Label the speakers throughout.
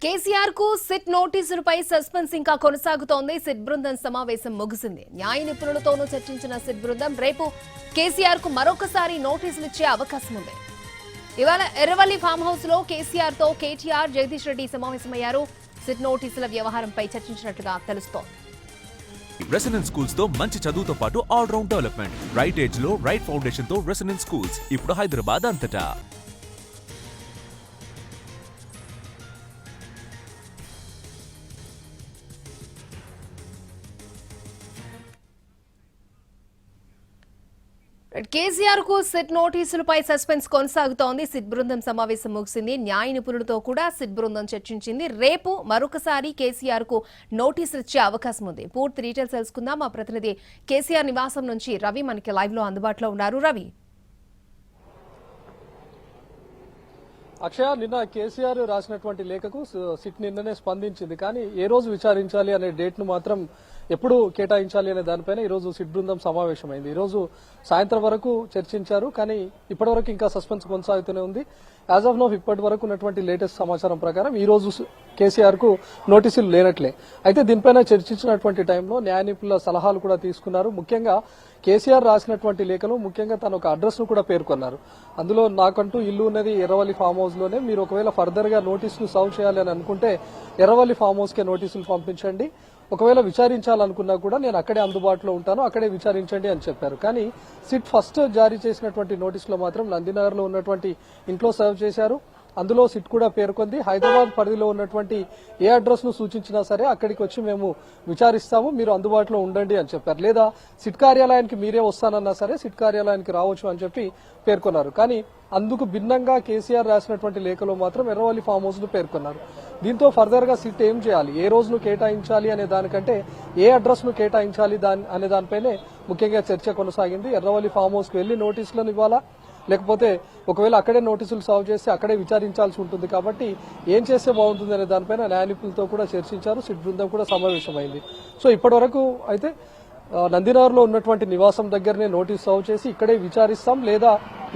Speaker 1: కేసీఆర్ కు SIT నోటీసులపై suspense ఇంకా కొనసాగుతోంది. సిట్ బృందం సమావేశం ముగిసింది. న్యాయ నిపుణులతోనూ చర్చించిన సిట్ బృందం రేపు కేసీఆర్ కు మరొకసారి నోటీసులు ఇచ్చే అవకాశం ఉంది. ఇవాళ ఎర్రవల్లి ఫామ్ హౌస్ లో కేసీఆర్ తో కేటీఆర్, జగదీష్ రెడ్డి సమావేశమయ్యారు. సిట్ నోటీసుల వ్యవహారంపై చర్చించినట్టుగా తెలుస్తోంది.
Speaker 2: రెసిడెన్స్ స్కూల్స్ తో మంచి చదువుతో పాటు all round development, right age లో రైట్ ఫౌండేషన్ తో రెసిడెన్స్ స్కూల్స్ ఇప్పుడు హైదరాబాద్ అంతటా.
Speaker 1: కేసీఆర్ కు సిట్ నోటీసులపై సస్పెన్స్ కొనసాగుతోంది. సిట్ బృందం సమావేశం ముగిసింది. న్యాయ నిపుణులతో కూడా సిట్ బృందం చర్చించింది. రేపు మరొకసారి కేసీఆర్ కు నోటీసులు ఇచ్చే అవకాశం ఉంది. పూర్తి డీటెయిల్స్ తెలుసుకుందాం. మా ప్రతినిధి కేసీఆర్ నివాసం నుంచి రవి మనకి లైవ్ లో అందుబాటులో ఉన్నారు. రవి,
Speaker 3: అక్షయ, నిన్న కేసీఆర్ రాసినటువంటి లేఖకు సిట్ నిన్ననే స్పందించింది. కానీ ఏ రోజు విచారించాలి అనే డేట్ ను మాత్రం ఎప్పుడు కేటాయించాలి అనే దానిపైన ఈ రోజు సిట్ బృందం సమావేశమైంది. ఈ రోజు సాయంత్రం వరకు చర్చించారు. కానీ ఇప్పటి వరకు ఇంకా సస్పెన్స్ కొనసాగుతూనే ఉంది. యాజ్ ఆఫ్ నౌ ఇప్పటి వరకు ఉన్నటువంటి లేటెస్ట్ సమాచారం ప్రకారం ఈ రోజు కేసీఆర్ కు నోటీసులు లేనట్లే. అయితే దీనిపైన చర్చించినటువంటి టైంలో న్యాయ నిపుణుల సలహాలు కూడా తీసుకున్నారు. ముఖ్యంగా కేసీఆర్ రాసినటువంటి లేఖలు ముఖ్యంగా తన ఒక అడ్రస్ ను కూడా పేర్కొన్నారు. అందులో నాకంటూ ఇల్లు ఉన్నది ఎర్రవల్లి ఫామ్ హౌస్ లోనే, మీరు ఒకవేళ ఫర్దర్ గా నోటీసులు సర్వ్ చేయాలి అని అనుకుంటే ఎర్రవల్లి ఫామ్ హౌస్ కే నోటీసులు పంపించండి, ఒకవేళ విచారించాలనుకున్నా కూడా నేను అక్కడే అందుబాటులో ఉంటాను, అక్కడే విచారించండి అని చెప్పారు. కానీ సిట్ ఫస్ట్ జారీ చేసినటువంటి నోటీసులో మాత్రం నందినగర్ లో ఉన్నటువంటి ఇంట్లో సర్వ్ చేశారు. అందులో సిట్ కూడా పేర్కొంది హైదరాబాద్ పరిధిలో ఉన్నటువంటి ఏ అడ్రస్ ను సూచించినా సరే అక్కడికి వచ్చి మేము విచారిస్తాము, మీరు అందుబాటులో ఉండండి అని చెప్పారు. లేదా సిట్ కార్యాలయానికి మీరే వస్తానన్నా సరే సిట్ కార్యాలయానికి రావచ్చు అని చెప్పి పేర్కొన్నారు. కానీ అందుకు భిన్నంగా కేసీఆర్ రాసినటువంటి లేఖలో మాత్రం ఎర్రవల్లి ఫామ్ హౌస్ ను పేర్కొన్నారు. దీంతో ఫర్దర్ గా సిట్ ఏం చేయాలి, ఏ రోజును కేటాయించాలి అనే దానికంటే ఏ అడ్రస్ ను కేటాయించాలి అనే దానిపైనే ముఖ్యంగా చర్చ కొనసాగింది. ఎర్రవల్లి ఫామ్ హౌస్ కు వెళ్లి నోటీసులను ఇవ్వాలా, లేకపోతే ఒకవేళ అక్కడే నోటీసులు సర్వ్ చేసి అక్కడే విచారించాల్సి ఉంటుంది. కాబట్టి ఏం చేస్తే బాగుంటుంది అనే దానిపైన న్యాయ నిపుణులతో కూడా చర్చించారు. సిట్ బృందం కూడా సమావేశమైంది. సో ఇప్పటి వరకు అయితే నందినగర్ లో ఉన్నటువంటి నివాసం దగ్గరనే నోటీస్ సర్వ్ చేసి ఇక్కడే విచారిస్తాం, లేదా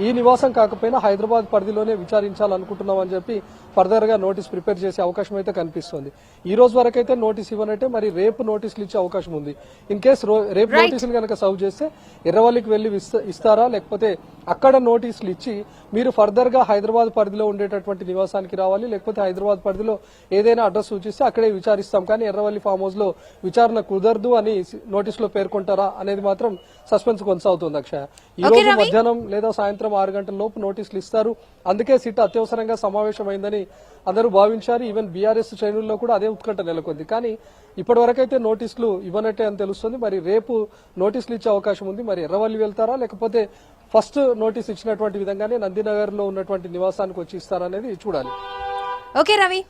Speaker 3: ఈ నివాసం కాకపోయినా హైదరాబాద్ పరిధిలోనే విచారించాలనుకుంటున్నాం అని చెప్పి ఫర్దర్ గా నోటీస్ ప్రిపేర్ చేసే అవకాశం అయితే కనిపిస్తుంది. ఈ రోజు వరకైతే నోటీస్ ఇవ్వనంటే మరి రేపు నోటీసులు ఇచ్చే అవకాశం ఉంది. ఇన్ కేసు రేపు నోటీసులు కనుక సర్వ్ చేస్తే ఎర్రవల్లికి వెళ్లి ఇస్తారా, లేకపోతే అక్కడ నోటీసులు ఇచ్చి మీరు ఫర్దర్ గా హైదరాబాద్ పరిధిలో ఉండేటటువంటి నివాసానికి రావాలి, లేకపోతే హైదరాబాద్ పరిధిలో ఏదైనా అడ్రస్ సూచిస్తే అక్కడే విచారిస్తాం, కానీ ఎర్రవల్లి ఫామ్ హౌస్ లో విచారణ కుదరదు అని నోటీసులో పేర్కొంటారా అనేది మాత్రం సస్పెన్స్ కొనసాగుతుంది. అక్షయ, ఈ రోజు మధ్యాహ్నం లేదా సాయంత్రం 6 గంటల లోపు నోటీసులు ఇస్తారు. అందుకే సిట్ అత్యవసరంగా సమావేశమైందని అందరూ భావించారు. ఈవెన్ బీఆర్ఎస్ శ్రేణుల్లో కూడా అదే ఉత్కంఠ నెలకొంది. కానీ ఇప్పటి వరకైతే నోటీసులు ఇవ్వనట్టే అని తెలుస్తుంది. మరి రేపు నోటీసులు ఇచ్చే అవకాశం ఉంది. మరి ఎర్రవల్లి వెళ్తారా, లేకపోతే ఫస్ట్ నోటీస్ ఇచ్చినటువంటి విధంగానే నందినగర్ లో ఉన్నటువంటి నివాసానికి వచ్చి ఇస్తారనేది చూడాలి.
Speaker 1: ఓకే రవి.